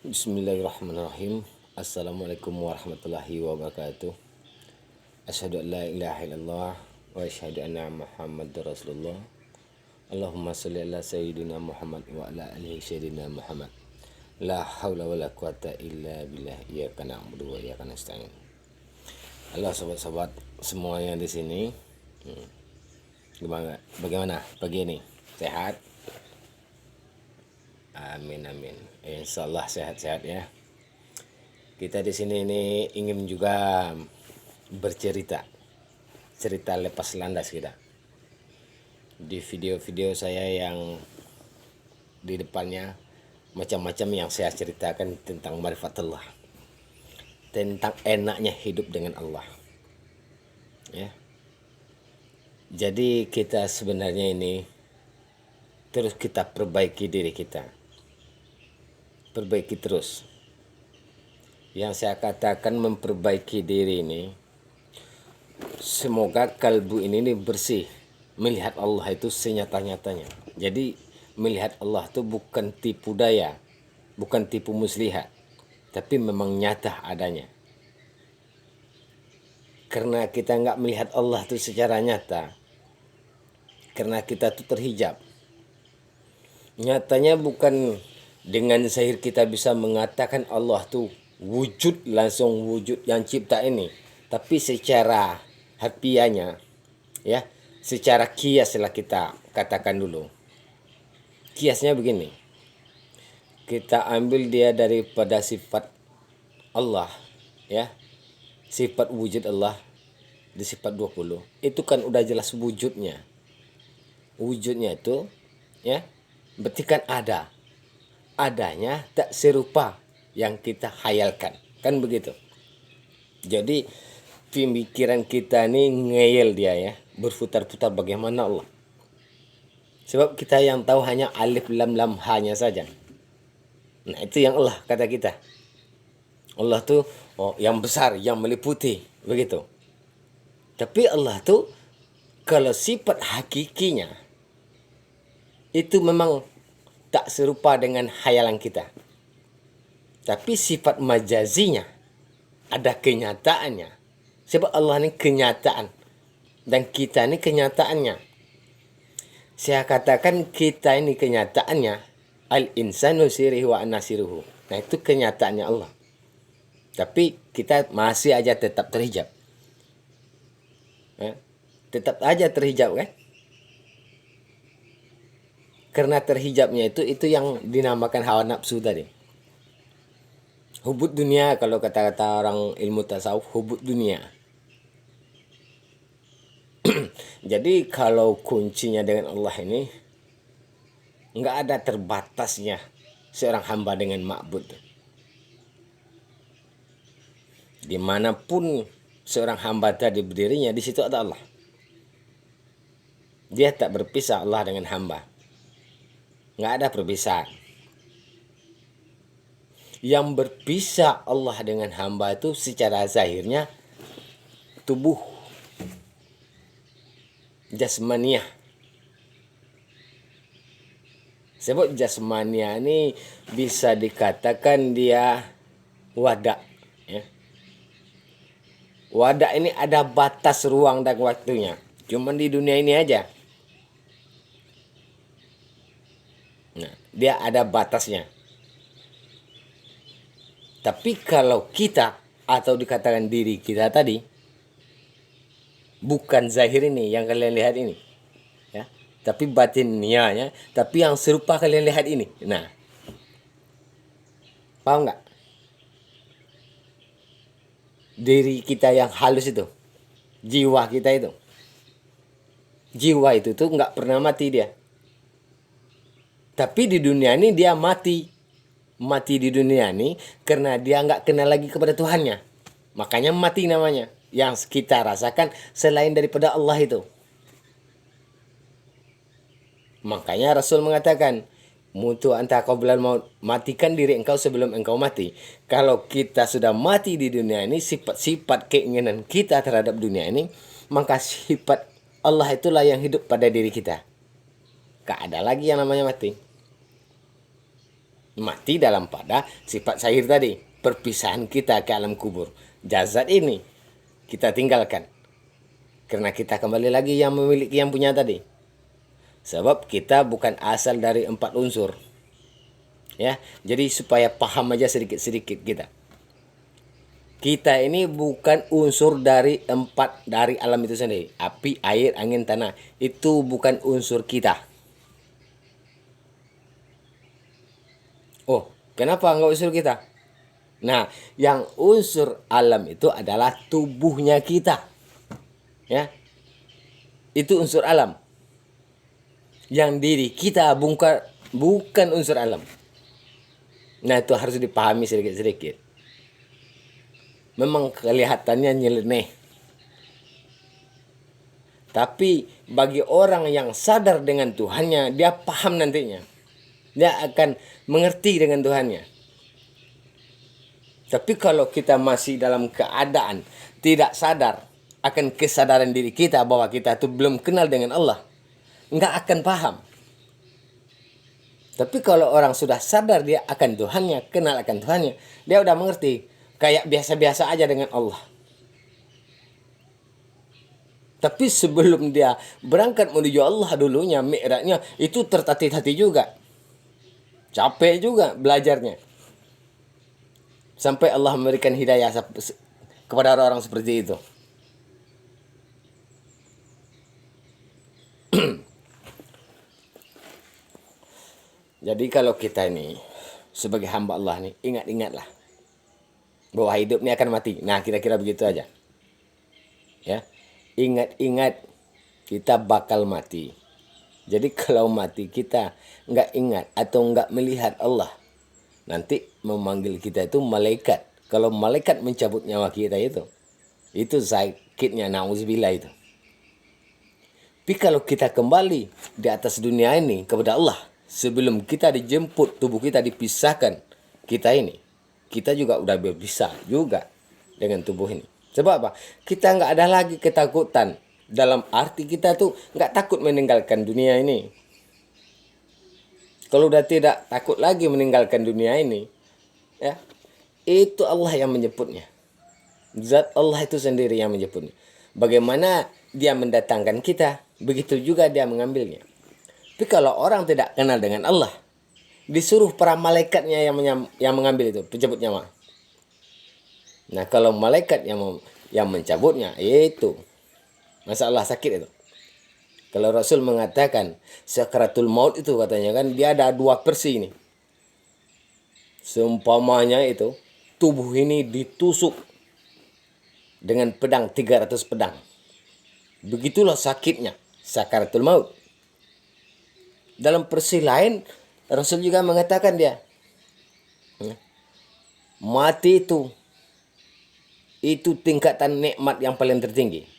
Bismillahirrahmanirrahim. Assalamualaikum warahmatullahi wabarakatuh. Asyhadu an la ilaha illallah wa asyhadu anna Muhammadar Rasulullah. Allahumma shalli ala sayyidina Muhammad wa ala alihi sayyidina Muhammad. La haula wala quwata illa billah. Iyyaka na'budu wa iyyaka nasta'in. Halo sobat-sobat semuanya di sini. Bagaimana pagi ini? Sehat? Amin amin. Insyaallah sehat-sehat ya. Kita di sini ini ingin juga bercerita, cerita lepas landas kita. Di video-video saya yang di depannya macam-macam yang saya ceritakan tentang marifatullah, tentang enaknya hidup dengan Allah. Ya. Jadi kita sebenarnya ini terus kita perbaiki diri kita. Perbaiki terus. Yang saya katakan memperbaiki diri ini, semoga kalbu ini bersih, melihat Allah itu senyata-nyatanya. Jadi melihat Allah itu bukan tipu daya, bukan tipu muslihat, tapi memang nyata adanya. Karena kita nggak melihat Allah itu secara nyata, karena kita itu terhijab. Nyatanya bukan dengan zahir kita bisa mengatakan Allah tuh wujud, langsung wujud yang cipta ini, tapi secara harfiahnya, ya, secara kiaslah kita katakan dulu. Kiasnya begini, kita ambil dia daripada sifat Allah, ya, sifat wujud Allah di sifat 20, itu kan udah jelas wujudnya. Wujudnya itu, ya, berarti kan adanya tak serupa yang kita hayalkan, kan begitu. Jadi pemikiran kita ini ngeyel dia, ya, berputar-putar bagaimana Allah. Sebab kita yang tahu hanya alif lam lam hanya saja. Nah itu yang Allah kata kita. Allah tuh yang besar, yang meliputi, begitu. Tapi Allah tuh kalau sifat hakikinya itu memang tak serupa dengan hayalan kita. Tapi sifat majazinya ada kenyataannya. Sebab Allah ini kenyataan dan kita ini kenyataannya. Saya katakan kita ini kenyataannya, al-insanu sirihu wa anasiruhu. Nah itu kenyataannya Allah. Tapi kita masih aja tetap terhijab. Tetap aja terhijab kan? Karena terhijabnya itu yang dinamakan hawa nafsu tadi. Hubud dunia, kalau kata-kata orang ilmu tasawuf, hubud dunia. Jadi kalau kuncinya dengan Allah ini, nggak ada terbatasnya seorang hamba dengan ma'bud. Dimanapun seorang hamba tadi berdirinya, di situ ada Allah. Dia tak berpisah Allah dengan hamba. Nggak ada perpisahan. Yang berpisah Allah dengan hamba itu secara zahirnya tubuh jasmaniah. Sebab jasmaniah ini bisa dikatakan dia wadah. Ya. Wadah ini ada batas ruang dan waktunya. Cuman di dunia ini aja. Nah, dia ada batasnya. Tapi kalau kita atau dikatakan diri kita tadi, bukan zahir ini yang kalian lihat ini, ya, tapi batinnya, ya, tapi yang serupa kalian lihat ini. Nah, paham nggak? Diri kita yang halus itu, jiwa kita itu, jiwa itu tuh nggak pernah mati dia. Tapi di dunia ini dia mati di dunia ini karena dia nggak kenal lagi kepada Tuhannya. Makanya mati namanya. Yang kita rasakan selain daripada Allah itu. Makanya Rasul mengatakan, mutu anta qablal maut, matikan diri engkau sebelum engkau mati. Kalau kita sudah mati di dunia ini, sifat-sifat keinginan kita terhadap dunia ini, maka sifat Allah itulah yang hidup pada diri kita. Gak ada lagi yang namanya mati. Mati dalam pada sifat sahir tadi. Perpisahan kita ke alam kubur. Jasad ini kita tinggalkan. Karena kita kembali lagi yang memiliki yang punya tadi. Sebab kita bukan asal dari 4 unsur. Ya, jadi supaya paham aja sedikit-sedikit kita. Kita ini bukan unsur dari 4 dari alam itu sendiri. Api, air, angin, tanah. Itu bukan unsur kita. Oh, kenapa nggak unsur kita? Nah, yang unsur alam itu adalah tubuhnya kita. Ya, itu unsur alam. Yang diri kita bukan unsur alam. Nah, itu harus dipahami sedikit-sedikit. Memang kelihatannya nyeleneh. Tapi bagi orang yang sadar dengan Tuhannya, dia paham nantinya. Dia akan mengerti dengan Tuhannya. Tapi kalau kita masih dalam keadaan tidak sadar akan kesadaran diri kita bahwa kita itu belum kenal dengan Allah, nggak akan paham. Tapi kalau orang sudah sadar dia akan Tuhannya, kenal akan Tuhannya, dia udah mengerti. Kayak biasa-biasa aja dengan Allah. Tapi sebelum dia berangkat menuju Allah dulunya, mi'rajnya, itu tertatih-tatih juga. Capek juga belajarnya. Sampai Allah memberikan hidayah kepada orang-orang seperti itu. Jadi kalau kita ini sebagai hamba Allah nih, ingat-ingatlah bahwa hidup ini akan mati. Nah, kira-kira begitu aja. Ya. Ingat-ingat kita bakal mati. Jadi kalau mati kita nggak ingat atau nggak melihat Allah, nanti memanggil kita itu malaikat. Kalau malaikat mencabut nyawa kita itu sakitnya, na'udzubillah itu. Tapi kalau kita kembali di atas dunia ini kepada Allah, sebelum kita dijemput, tubuh kita dipisahkan, kita juga udah berpisah juga dengan tubuh ini. Sebab apa? Kita nggak ada lagi ketakutan. Dalam arti kita tuh nggak takut meninggalkan dunia ini. Kalau udah tidak takut lagi meninggalkan dunia ini, ya, itu Allah yang menyebutnya. Zat Allah itu sendiri yang menyebutnya. Bagaimana dia mendatangkan kita, begitu juga dia mengambilnya. Tapi kalau orang tidak kenal dengan Allah, disuruh para malaikatnya yang mengambil itu, pencabut nyawa. Nah, kalau malaikat yang mencabutnya, itu masalah sakit itu. Kalau Rasul mengatakan sakratul maut itu katanya kan dia ada 2 versi ini. Seumpamanya itu tubuh ini ditusuk dengan pedang 300 pedang. Begitulah sakitnya sakratul maut. Dalam versi lain Rasul juga mengatakan dia mati itu tingkatan nikmat yang paling tertinggi.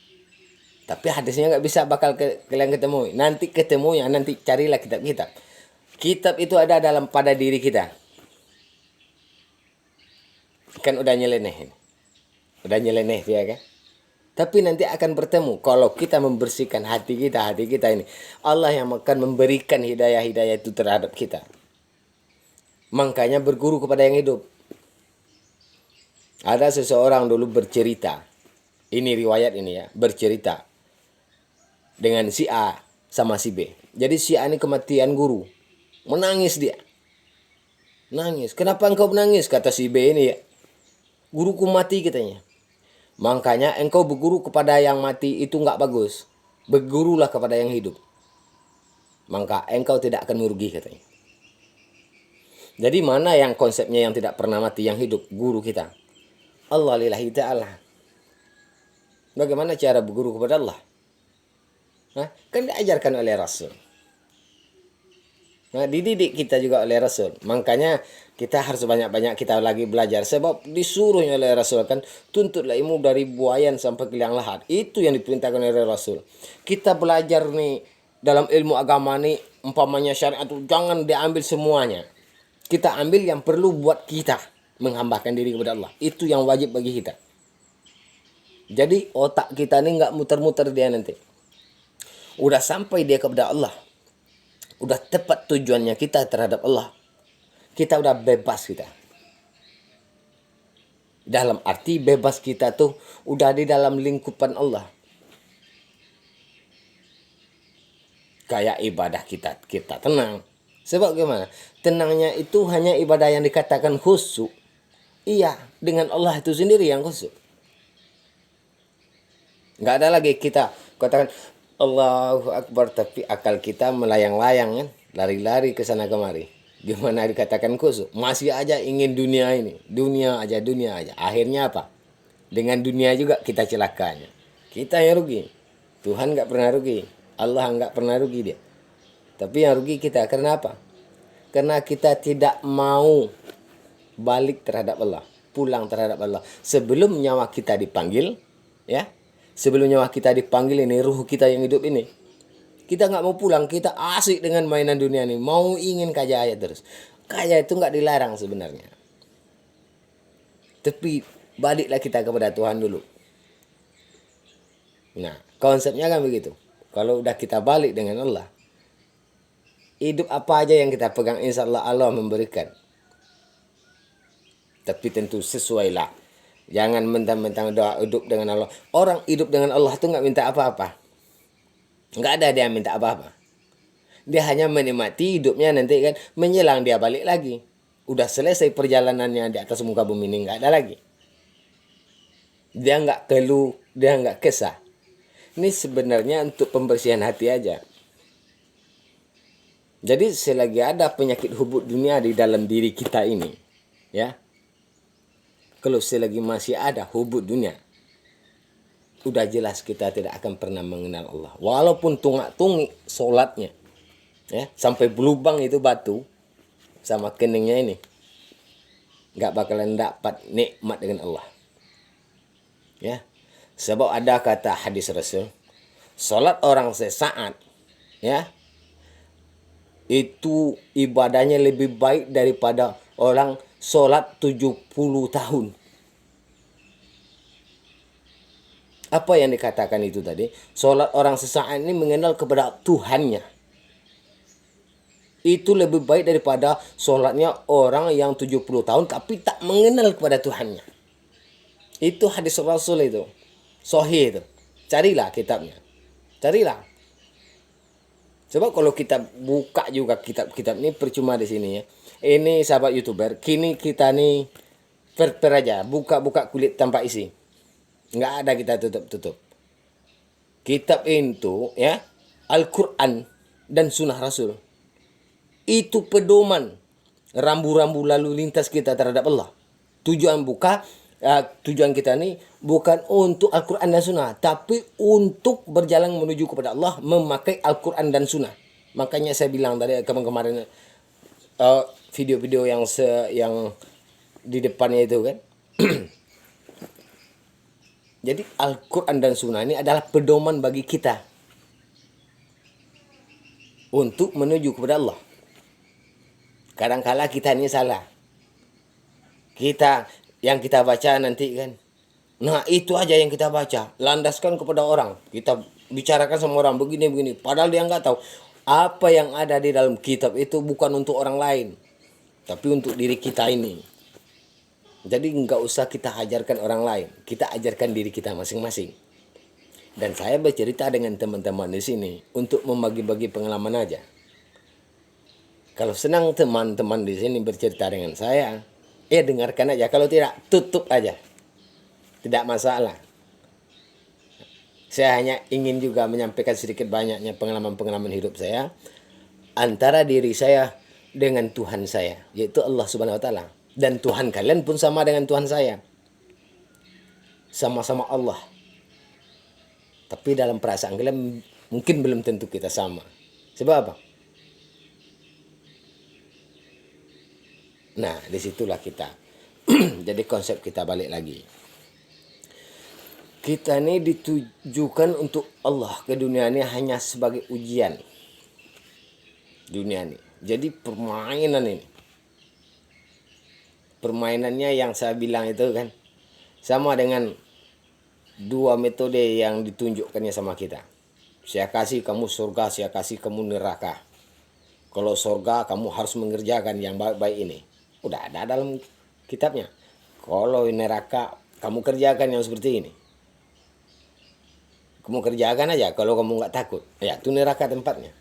Tapi hadisnya nggak bisa bakal kalian ketemu. Nanti ketemunya, nanti carilah kitab-kitab. Kitab itu ada pada diri kita. Kan udah nyeleneh. Udah nyeleneh dia kan. Tapi nanti akan bertemu. Kalau kita membersihkan hati kita ini. Allah yang akan memberikan hidayah-hidayah itu terhadap kita. Makanya berguru kepada yang hidup. Ada seseorang dulu bercerita. Ini riwayat ini ya. Bercerita dengan si A sama si B. Jadi si A ini kematian guru. Menangis dia. Nangis. Kenapa engkau menangis? Kata si B ini ya. Guruku mati katanya. Makanya engkau berguru kepada yang mati itu nggak bagus. Bergurulah kepada yang hidup. Maka engkau tidak akan merugi katanya. Jadi mana yang konsepnya yang tidak pernah mati, yang hidup? Guru kita. Allah lillahi ta'ala. Bagaimana cara berguru kepada Allah? Kan diajarkan oleh Rasul. Nah, dididik kita juga oleh Rasul. Makanya kita harus banyak-banyak kita lagi belajar. Sebab disuruhnya oleh Rasul kan, tuntutlah ilmu dari buayan sampai ke liang lahat. Itu yang diperintahkan oleh Rasul. Kita belajar nih dalam ilmu agama nih, umpamanya syariat itu jangan diambil semuanya. Kita ambil yang perlu buat kita menghambakan diri kepada Allah. Itu yang wajib bagi kita. Jadi otak kita nih nggak muter-muter dia nanti. Udah sampai dia kepada Allah. Udah tepat tujuannya kita terhadap Allah. kita udah bebas kita. Dalam arti bebas kita tuh udah di dalam lingkupan Allah. Kayak ibadah kita tenang. Sebab gimana? Tenangnya itu hanya ibadah yang dikatakan khusyuk. Iya, dengan Allah itu sendiri yang khusyuk. Nggak ada lagi kita katakan Allahu Akbar tapi akal kita melayang-layang kan, lari-lari ke sana kemari. Gimana dikatakan khusyuk? Masih aja ingin dunia ini, dunia aja, dunia aja. Akhirnya apa? Dengan dunia juga kita celakanya. Kita yang rugi. Tuhan nggak pernah rugi. Allah nggak pernah rugi dia. Tapi yang rugi kita karena apa? Karena kita tidak mau balik terhadap Allah, pulang terhadap Allah. Sebelum nyawa kita dipanggil, ya, sebelum nyawa kita dipanggil ini, ruh kita yang hidup ini, kita nggak mau pulang, kita asik dengan mainan dunia ini, mau ingin kaya terus. Kaya itu nggak dilarang sebenarnya. Tapi baliklah kita kepada Tuhan dulu. Nah, konsepnya kan begitu. Kalau udah kita balik dengan Allah, hidup apa aja yang kita pegang, insya Allah Allah memberikan. Tapi tentu sesuai lah. Jangan mentang-mentang doa hidup dengan Allah. Orang hidup dengan Allah tuh nggak minta apa-apa. Nggak ada dia minta apa-apa. Dia hanya menikmati hidupnya nanti kan. Menjelang dia balik lagi. Udah selesai perjalanannya di atas muka bumi ini. Nggak ada lagi. Dia nggak keluh. Dia nggak kesah. Ini sebenarnya untuk pembersihan hati aja. Jadi selagi ada penyakit hubud dunia di dalam diri kita ini. Ya. Kalau selagi masih ada hubud dunia, udah jelas kita tidak akan pernah mengenal Allah. Walaupun tungak-tungik sholatnya, ya, sampai berlubang itu batu sama keningnya ini, nggak bakalan dapat nikmat dengan Allah. Ya, sebab ada kata hadis Rasul, sholat orang sesaat, ya, itu ibadahnya lebih baik daripada orang sholat 70 tahun. Apa yang dikatakan itu tadi? Sholat orang sesaat ini mengenal kepada Tuhannya. Itu lebih baik daripada sholatnya orang yang 70 tahun tapi tak mengenal kepada Tuhannya. Itu hadis Rasul itu. Sahih itu. Carilah kitabnya. Carilah. Sebab kalau kita buka juga kitab-kitab ini percuma di sini ya. Ini sahabat YouTuber, kini kita nih per aja, buka-buka kulit tanpa isi. Nggak ada kita tutup-tutup. Kitab itu ya, Al-Quran dan Sunnah Rasul. Itu pedoman rambu-rambu lalu lintas kita terhadap Allah. Tujuan kita nih bukan untuk Al-Quran dan Sunnah, tapi untuk berjalan menuju kepada Allah memakai Al-Quran dan Sunnah. Makanya saya bilang tadi kemarin video-video yang di depannya itu kan. Jadi Al-Quran dan Sunnah ini adalah pedoman bagi kita untuk menuju kepada Allah. Kadang-kala kita ini salah. Yang kita baca nanti kan. Nah itu aja yang kita baca. Landaskan kepada orang. Kita bicarakan sama orang begini-begini. Padahal dia nggak tahu. Apa yang ada di dalam kitab itu bukan untuk orang lain. Tapi untuk diri kita ini. Jadi nggak usah kita ajarkan orang lain. Kita ajarkan diri kita masing-masing. Dan saya bercerita dengan teman-teman di sini. Untuk membagi-bagi pengalaman aja. Kalau senang teman-teman di sini bercerita dengan saya, ya dengarkan aja. Kalau tidak, tutup aja. Tidak masalah. Saya hanya ingin juga menyampaikan sedikit banyaknya pengalaman-pengalaman hidup saya. Antara diri saya dengan Tuhan saya. Yaitu Allah Subhanahu Wa Taala. Dan Tuhan kalian pun sama dengan Tuhan saya. Sama-sama Allah. Tapi dalam perasaan kalian mungkin belum tentu kita sama. Sebab apa? Nah, disitulah kita. Jadi konsep kita balik lagi. Kita ini ditujukan untuk Allah ke dunia ini hanya sebagai ujian. Dunia ini. Jadi permainan ini. Permainannya yang saya bilang itu kan. Sama dengan dua metode yang ditunjukkannya sama kita. Saya kasih kamu surga, saya kasih kamu neraka. Kalau surga kamu harus mengerjakan yang baik-baik ini. Udah ada dalam kitabnya. Kalau neraka kamu kerjakan yang seperti ini. Kamu kerjakan aja kalau kamu nggak takut. Ya, itu neraka tempatnya.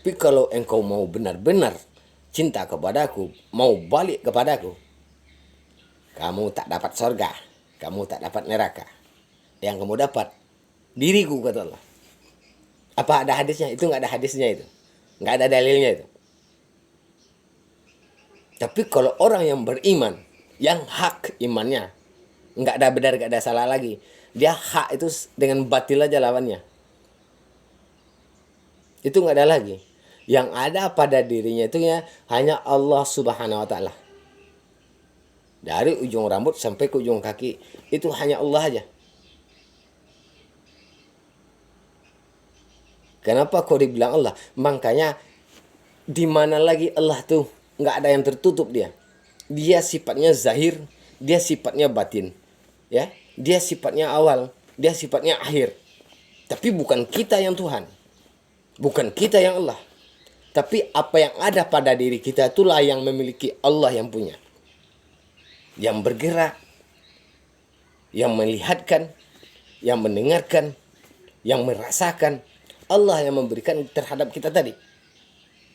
Tapi kalau engkau mau benar-benar cinta kepadaku, mau balik kepadaku, kamu tak dapat surga, kamu tak dapat neraka. Yang kamu dapat diriku, kata Allah. Apa ada hadisnya? Itu nggak ada hadisnya itu. Nggak ada dalilnya itu. Tapi kalau orang yang beriman, yang hak imannya, nggak ada benar, nggak ada salah lagi. Dia hak itu dengan batil aja lawannya. Itu nggak ada lagi. Yang ada pada dirinya itu ya hanya Allah Subhanahu wa Ta'ala. Dari ujung rambut sampai ke ujung kaki itu hanya Allah aja. Kenapa kau dibilang Allah? Makanya di mana lagi Allah tuh nggak ada yang tertutup dia. Dia sifatnya zahir, dia sifatnya batin, ya. Dia sifatnya awal, dia sifatnya akhir. Tapi bukan kita yang Tuhan, bukan kita yang Allah. Tapi apa yang ada pada diri kita itulah yang memiliki Allah yang punya. Yang bergerak, yang melihatkan, yang mendengarkan, yang merasakan. Allah yang memberikan terhadap kita tadi.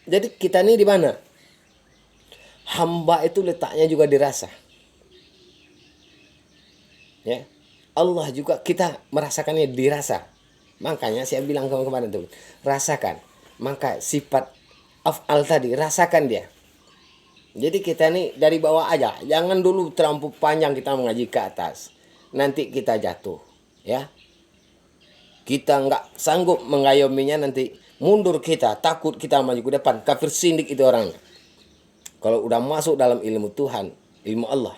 Jadi kita ini di mana? Hamba itu letaknya juga dirasa. Ya. Allah juga kita merasakannya dirasa. Makanya saya bilang kemarin tuh, rasakan. Maka sifat af'al tadi, rasakan dia. Jadi kita ini dari bawah aja. Jangan dulu terlampau panjang kita mengaji ke atas. Nanti kita jatuh. Ya. Kita nggak sanggup mengayominya, nanti mundur kita, takut kita maju ke depan. Kafir sindik itu orangnya. Kalau udah masuk dalam ilmu Tuhan, ilmu Allah,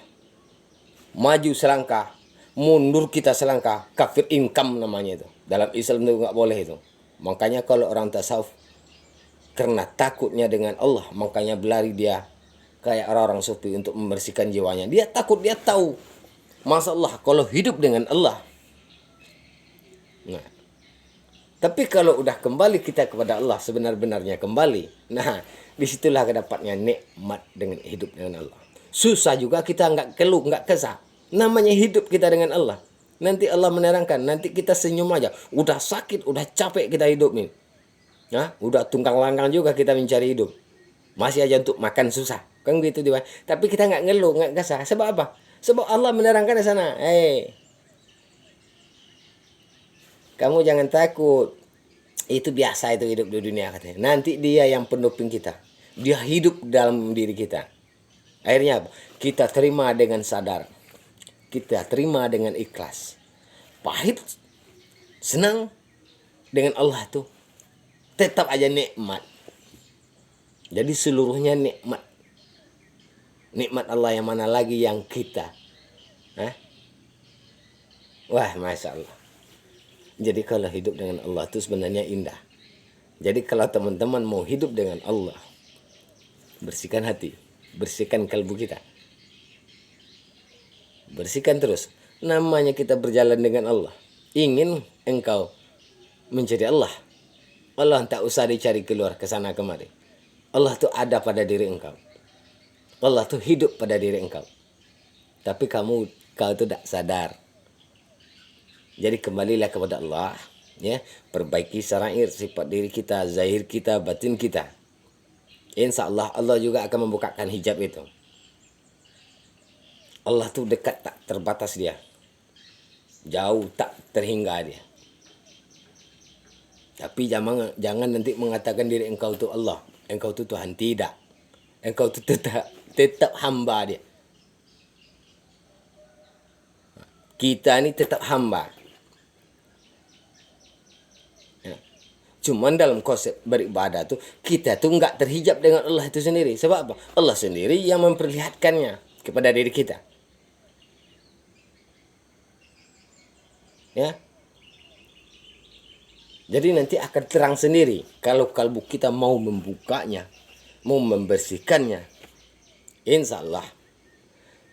maju selangkah, mundur kita selangkah, kafir income namanya itu. Dalam Islam itu nggak boleh itu. Makanya kalau orang tasawuf, karena takutnya dengan Allah, makanya berlari dia kayak orang-orang sufi untuk membersihkan jiwanya. Dia takut, dia tahu. Masya Allah, kalau hidup dengan Allah. Nah, tapi kalau udah kembali kita kepada Allah, sebenar-benarnya kembali. Nah, disitulah kedapatnya nikmat dengan hidup dengan Allah. Susah juga kita nggak keluh, nggak kesah. Namanya hidup kita dengan Allah. Nanti Allah menerangkan, nanti kita senyum aja. Udah sakit, udah capek kita hidup nih. Nah, udah tunggang langgang juga kita mencari hidup. Masih aja untuk makan susah. Kan gitu dia. Tapi kita nggak ngeluh, nggak kesah. Sebab apa? Sebab Allah menerangkan di sana. Kamu jangan takut. Itu biasa itu hidup di dunia katanya. Nanti dia yang penoping kita. Dia hidup dalam diri kita. Akhirnya apa? Kita terima dengan sadar. Kita terima dengan ikhlas. Pahit, senang dengan Allah tuh. Tetap aja nikmat. Jadi seluruhnya nikmat. Nikmat Allah yang mana lagi yang kita. Wah, Masya Allah. Jadi kalau hidup dengan Allah itu sebenarnya indah. Jadi kalau teman-teman mau hidup dengan Allah, bersihkan hati, bersihkan kalbu kita. Bersihkan terus. Namanya kita berjalan dengan Allah. Ingin engkau menjadi Allah. Allah tak usah dicari keluar ke sana kemari. Allah itu ada pada diri engkau. Allah itu hidup pada diri engkau. Tapi kau itu tak sadar. Jadi kembalilah kepada Allah, ya, perbaiki sarair sifat diri kita, zahir kita, batin kita. Insya Allah, Allah juga akan membukakan hijab itu. Allah tuh dekat, tak terbatas dia. Jauh, tak terhingga dia. Tapi jangan nanti mengatakan diri engkau itu Allah, engkau itu Tuhan. Tidak. Engkau itu tetap hamba dia. Kita ini tetap hamba. Cuman dalam konsep beribadah tuh kita tuh nggak terhijab dengan Allah itu sendiri. Sebab apa? Allah sendiri yang memperlihatkannya kepada diri kita. Ya. Jadi nanti akan terang sendiri kalau kalbu kita mau membukanya, mau membersihkannya. Insya Allah.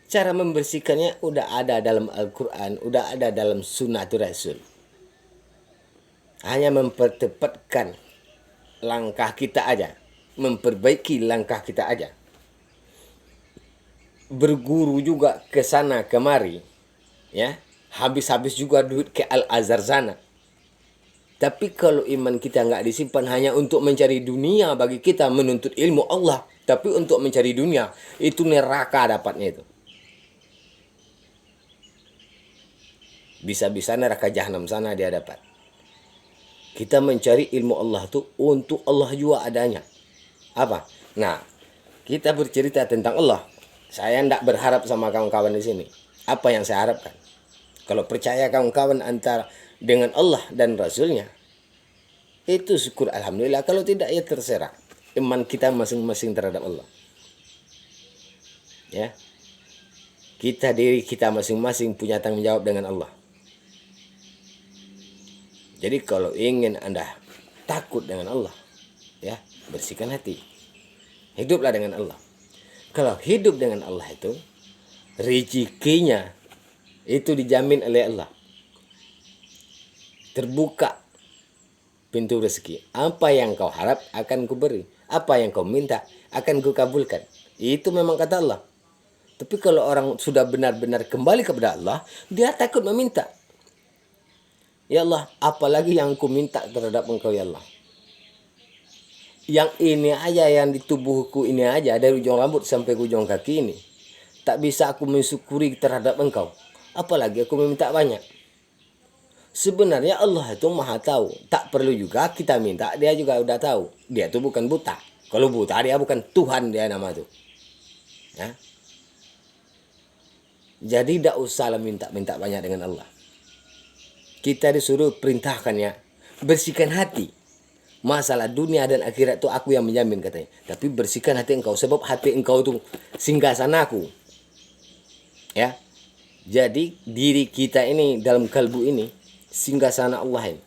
Cara membersihkannya udah ada dalam Al-Quran, udah ada dalam Sunnatul Rasul. Hanya mempertepatkan langkah kita aja, memperbaiki langkah kita aja. Berguru juga ke sana kemari, ya, habis-habis juga duit ke Al-Azhar sana. Tapi kalau iman kita nggak disimpan hanya untuk mencari dunia, bagi kita menuntut ilmu Allah, tapi untuk mencari dunia, itu neraka dapatnya itu. Bisa-bisa neraka jahanam sana dia dapat. Kita mencari ilmu Allah tuh untuk Allah juga adanya. Apa? Nah, kita bercerita tentang Allah. Saya tidak berharap sama kawan-kawan di sini. Apa yang saya harapkan? Kalau percaya kawan-kawan antara dengan Allah dan Rasulnya, itu syukur alhamdulillah. Kalau tidak ya terserah. Iman kita masing-masing terhadap Allah. Ya, diri kita masing-masing punya tanggung jawab dengan Allah. Jadi kalau ingin Anda takut dengan Allah, ya, bersihkan hati. Hiduplah dengan Allah. Kalau hidup dengan Allah itu, rezekinya itu dijamin oleh Allah. Terbuka pintu rezeki. Apa yang kau harap akan kuberi. Apa yang kau minta akan kukabulkan. Itu memang kata Allah. Tapi kalau orang sudah benar-benar kembali kepada Allah, dia takut meminta. Ya Allah, apalagi yang ku minta terhadap engkau ya Allah. Yang ini aja, yang di tubuhku ini aja, dari ujung rambut sampai ujung kaki ini, tak bisa aku mensyukuri terhadap engkau. Apalagi aku meminta banyak. Sebenarnya Allah itu maha tahu. Tak perlu juga kita minta, dia juga udah tahu. Dia itu bukan buta. Kalau buta dia bukan Tuhan, dia nama itu. Ya. Jadi tidak usah minta-minta banyak dengan Allah. Kita disuruh perintahkannya, bersihkan hati. Masalah dunia dan akhirat itu aku yang menjamin katanya. Tapi bersihkan hati engkau, sebab hati engkau itu singgasanaku. Ya. Jadi diri kita ini dalam kalbu ini singgasana Allah ini.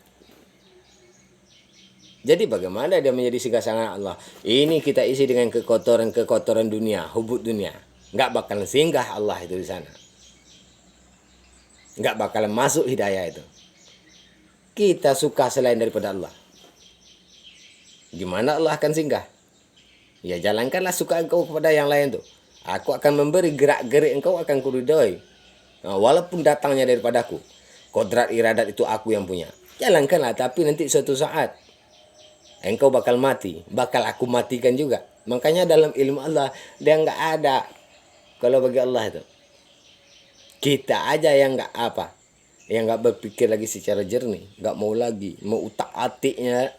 Jadi bagaimana dia menjadi singgasana Allah? Ini kita isi dengan kekotoran-kekotoran dunia, hubut dunia. Nggak bakal singgah Allah itu di sana. Nggak bakal masuk hidayah itu. Kita suka selain daripada Allah. Gimana Allah akan singgah? Ya jalankanlah suka engkau kepada yang lain tuh. Aku akan memberi gerak-gerik engkau akan kuridhoi. Nah, walaupun datangnya daripadaku. Kodrat iradat itu aku yang punya. Jalankanlah, tapi nanti suatu saat engkau bakal mati. Bakal aku matikan juga. Makanya dalam ilmu Allah dia nggak ada. Kalau bagi Allah itu. Kita aja yang nggak apa. Yang nggak berpikir lagi secara jernih. Nggak mau lagi. Mau utak-atiknya.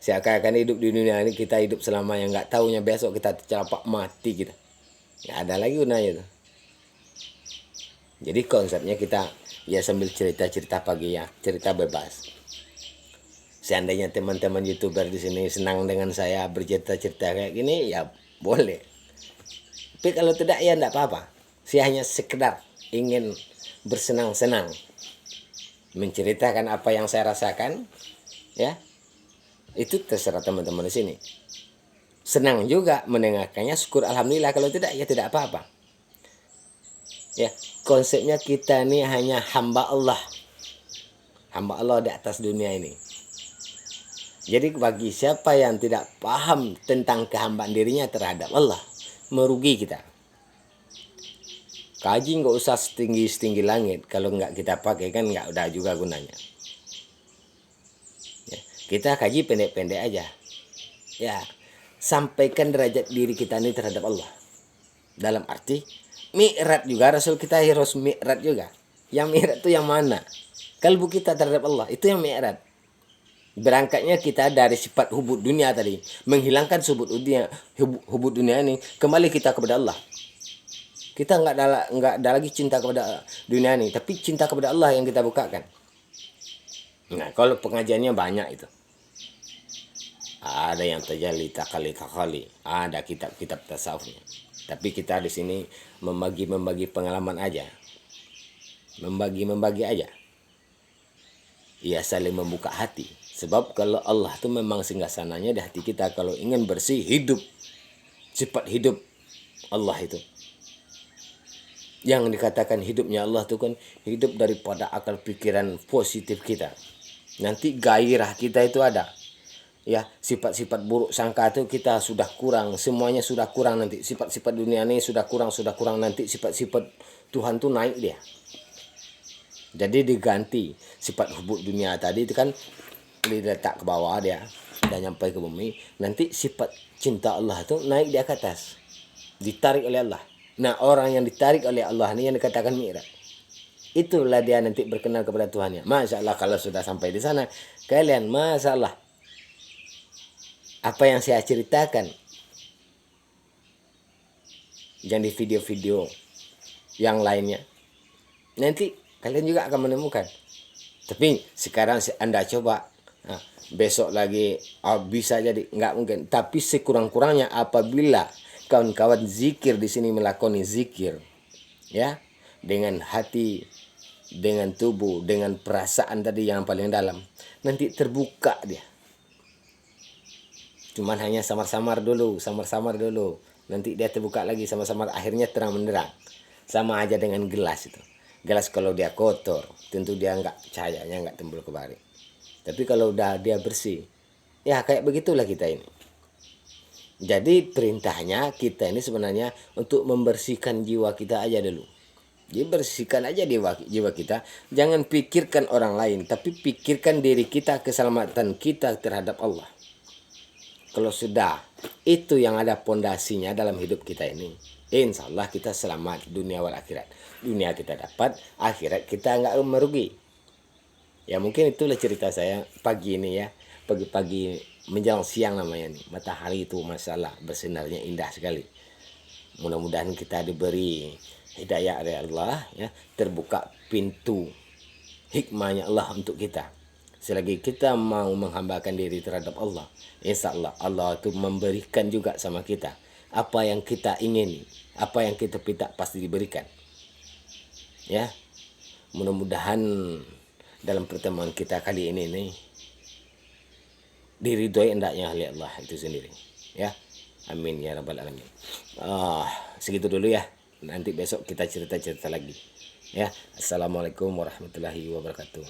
Seakan-akan hidup di dunia ini kita hidup selama yang nggak taunya besok kita tercelapak mati kita. Nggak ada lagi gunanya itu. Jadi konsepnya kita ya sambil cerita-cerita pagi ya, cerita bebas. Seandainya teman-teman YouTuber di sini senang dengan saya bercerita-cerita kayak gini ya boleh. Tapi kalau tidak ya enggak apa-apa. Saya hanya sekedar ingin bersenang-senang menceritakan apa yang saya rasakan, ya. Itu terserah teman-teman di sini. Senang juga mendengarkannya, syukur alhamdulillah. Kalau tidak ya tidak apa-apa. Ya, konsepnya kita ini hanya hamba Allah. Hamba Allah di atas dunia ini. Jadi bagi siapa yang tidak paham tentang kehambaan dirinya terhadap Allah, merugi kita. Kaji nggak usah setinggi-setinggi langit. Kalau nggak kita pakai kan nggak udah juga gunanya. Ya, kita kaji pendek-pendek aja. Ya, sampaikan derajat diri kita ini terhadap Allah. Dalam arti mi'raj juga, Rasul kita harus mi'raj juga. Yang mi'raj itu yang mana? Kalbu kita terhadap Allah, itu yang mi'raj. Berangkatnya kita dari sifat hubud dunia tadi, menghilangkan hubud dunia ini, kembali kita kepada Allah. Kita nggak ada lagi cinta kepada dunia ini, tapi cinta kepada Allah yang kita bukakan. Nah, kalau pengajiannya banyak itu. Ada yang tajalli takali, ada kitab-kitab tasawufnya. Tapi kita di sini membagi pengalaman aja. Membagi aja. Ya saling membuka hati. Sebab kalau Allah itu memang singgasananya di hati kita. Kalau ingin bersih hidup, sifat hidup Allah itu. Yang dikatakan hidupnya Allah itu kan hidup daripada akal pikiran positif kita. Nanti gairah kita itu ada. Ya, sifat-sifat buruk sangka itu kita sudah kurang, semuanya sudah kurang nanti. Sifat-sifat dunia ini sudah kurang nanti sifat-sifat Tuhan tuh naik dia. Jadi diganti sifat hubub dunia tadi itu kan diletak ke bawah dia dan nyampai ke bumi. Nanti sifat cinta Allah itu naik dia ke atas, ditarik oleh Allah. Nah, orang yang ditarik oleh Allah ini yang dikatakan mi'raj. Itulah dia nanti berkenal kepada Tuhannya. Masya Allah, kalau sudah sampai di sana, kalian Masya Allah, apa yang saya ceritakan yang di video-video yang lainnya, nanti kalian juga akan menemukan. Tapi sekarang Anda coba, nah, besok lagi bisa jadi nggak mungkin. Tapi sekurang-kurangnya apabila kawan-kawan zikir di sini melakoni zikir, ya, dengan hati, dengan tubuh, dengan perasaan tadi yang paling dalam, nanti terbuka dia. Cuman hanya samar-samar dulu. Nanti dia terbuka lagi samar-samar, akhirnya terang benderang. Sama aja dengan gelas itu. Gelas kalau dia kotor, tentu dia cahayanya nggak timbul kembali. Tapi kalau udah dia bersih, ya kayak begitulah kita ini. Jadi perintahnya kita ini sebenarnya untuk membersihkan jiwa kita aja dulu. Jadi bersihkan aja jiwa kita. Jangan pikirkan orang lain, tapi pikirkan diri kita, keselamatan kita terhadap Allah. Kalau sudah itu yang ada pondasinya dalam hidup kita ini, insya Allah kita selamat dunia wal akhirat. Dunia kita dapat, akhirat kita nggak merugi. Ya mungkin itulah cerita saya pagi ini ya. Pagi-pagi menjelang siang namanya nih. Matahari itu masalah bersinarnya indah sekali. Mudah-mudahan kita diberi hidayah dari Allah, ya, terbuka pintu hikmahnya Allah untuk kita. Selagi kita mau menghambakan diri terhadap Allah, insya Allah Allah itu memberikan juga sama kita apa yang kita ingini, apa yang kita minta pasti diberikan. Ya, mudah-mudahan dalam pertemuan kita kali ini nih diridhoi hendaknya oleh Allah itu sendiri. Ya, amin ya rabbal alamin. Segitu dulu ya. Nanti besok kita cerita-cerita lagi. Ya, assalamualaikum warahmatullahi wabarakatuh.